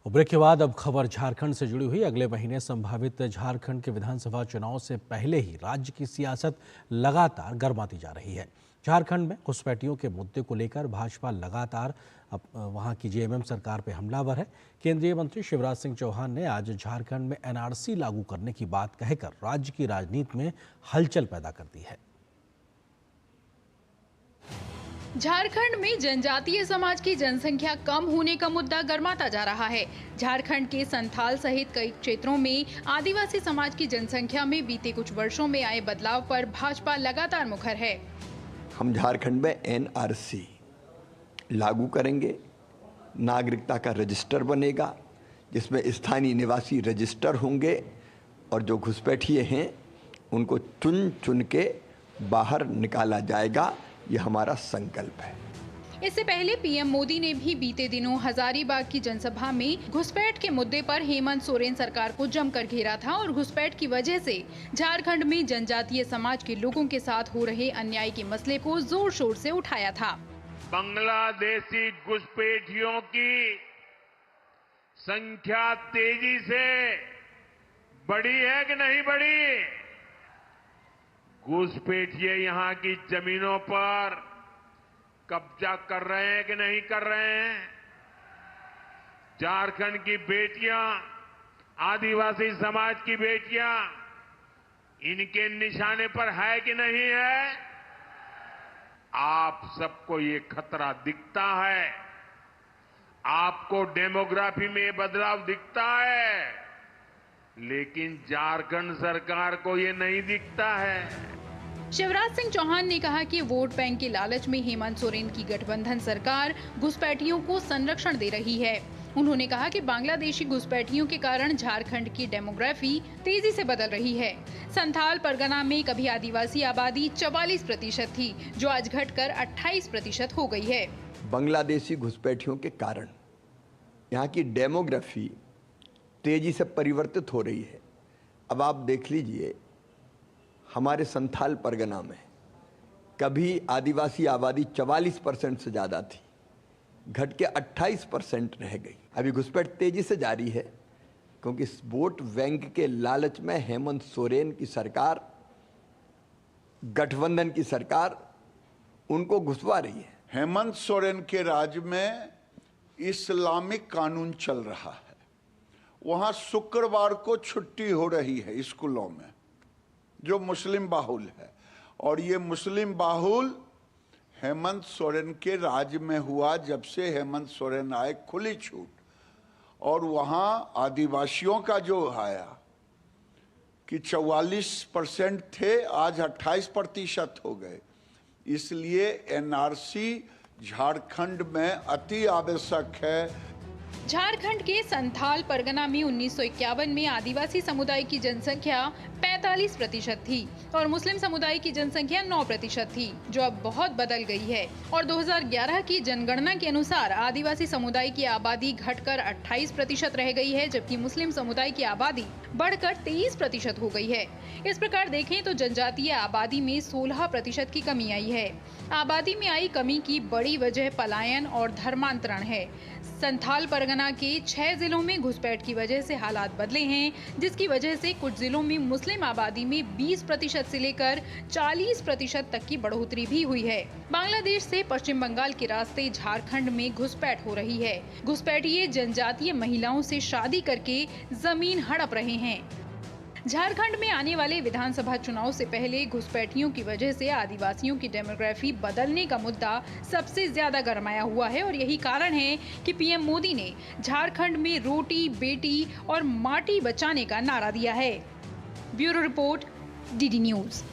Break के बाद अब खबर झारखंड से जुड़ी हुई। अगले महीने संभावित झारखंड के विधानसभा चुनाव से पहले ही राज्य की सियासत लगातार गर्माती जा रही है। झारखंड में घुसपैठियों के मुद्दे को लेकर भाजपा लगातार वहां की जेएमएम सरकार पर हमलावर है। केंद्रीय मंत्री शिवराज सिंह चौहान ने आज झारखंड में एनआरसी लागू करने की बात कहकर राज्य की राजनीति में हलचल पैदा कर दी है। झारखंड में जनजातीय समाज की जनसंख्या कम होने का मुद्दा गर्माता जा रहा है। झारखंड के संथाल सहित कई क्षेत्रों में आदिवासी समाज की जनसंख्या में बीते कुछ वर्षों में आए बदलाव पर भाजपा लगातार मुखर है। हम झारखंड में एनआरसी लागू करेंगे, नागरिकता का रजिस्टर बनेगा जिसमें स्थानीय निवासी रजिस्टर होंगे और जो घुसपैठिए हैं उनको चुन चुन के बाहर निकाला जाएगा। यह हमारा संकल्प है। इससे पहले पीएम मोदी ने भी बीते दिनों हजारीबाग की जनसभा में घुसपैठ के मुद्दे पर हेमंत सोरेन सरकार को जमकर घेरा था और घुसपैठ की वजह से झारखंड में जनजातीय समाज के लोगों के साथ हो रहे अन्याय के मसले को जोर शोर से उठाया था। बांग्लादेशी घुसपैठियों की संख्या तेजी से बढ़ी है कि नहीं बढ़ी? घुसपैठिए यहाँ की जमीनों पर कब्जा कर रहे हैं कि नहीं कर रहे हैं? झारखंड की बेटियां, आदिवासी समाज की बेटियां इनके निशाने पर है कि नहीं है? आप सबको ये खतरा दिखता है, आपको डेमोग्राफी में बदलाव दिखता है, लेकिन झारखंड सरकार को ये नहीं दिखता है। शिवराज सिंह चौहान ने कहा कि वोट बैंक के लालच में हेमंत सोरेन की गठबंधन सरकार घुसपैठियों को संरक्षण दे रही है। उन्होंने कहा कि बांग्लादेशी घुसपैठियों के कारण झारखंड की डेमोग्राफी तेजी से बदल रही है। संथाल परगना में कभी आदिवासी आबादी 44% थी, जो आज घटकर 28% हो गई है। बांग्लादेशी घुसपैठियों के कारण यहाँ की डेमोग्राफी तेजी से परिवर्तित हो रही है। अब आप देख लीजिए, हमारे संथाल परगना में कभी आदिवासी आबादी 44% से ज़्यादा थी, घट के 28% रह गई। अभी घुसपैठ तेजी से जारी है क्योंकि इस वोट बैंक के लालच में हेमंत सोरेन की सरकार, गठबंधन की सरकार उनको घुसवा रही है। हेमंत सोरेन के राज में इस्लामिक कानून चल रहा है। वहाँ शुक्रवार को छुट्टी हो रही है स्कूलों में, जो मुस्लिम बाहुल है, और ये मुस्लिम बाहुल हेमंत सोरेन के राज में हुआ। जब से हेमंत सोरेन आए खुली छूट, और वहाँ आदिवासियों का जो आया कि 44% थे, आज 28% हो गए। इसलिए एनआरसी झारखंड में अति आवश्यक है। झारखंड के संथाल परगना में 1951 में आदिवासी समुदाय की जनसंख्या 45% थी और मुस्लिम समुदाय की जनसंख्या 9% थी, जो अब बहुत बदल गई है। और 2011 की जनगणना के अनुसार आदिवासी समुदाय की आबादी घटकर 28% रह गई है, जबकि मुस्लिम समुदाय की आबादी बढ़कर 23% हो गई है। इस प्रकार देखें तो जनजातीय आबादी में 16% की कमी आई है। आबादी में आई कमी की बड़ी वजह पलायन और धर्मांतरण है। संथाल परगना के 6 जिलों में घुसपैठ की वजह से हालात बदले हैं, जिसकी वजह से कुछ जिलों में मुस्लिम आबादी में 20% से लेकर 40% तक की बढ़ोतरी भी हुई है। बांग्लादेश से पश्चिम बंगाल के रास्ते झारखंड में घुसपैठ हो रही है। घुसपैठिए जनजातीय महिलाओं से शादी करके जमीन हड़प रहे हैं। झारखंड में आने वाले विधानसभा चुनाव से पहले घुसपैठियों की वजह से आदिवासियों की डेमोग्राफी बदलने का मुद्दा सबसे ज्यादा गरमाया हुआ है और यही कारण है कि पीएम मोदी ने झारखंड में रोटी, बेटी और माटी बचाने का नारा दिया है। Bureau report, DD news.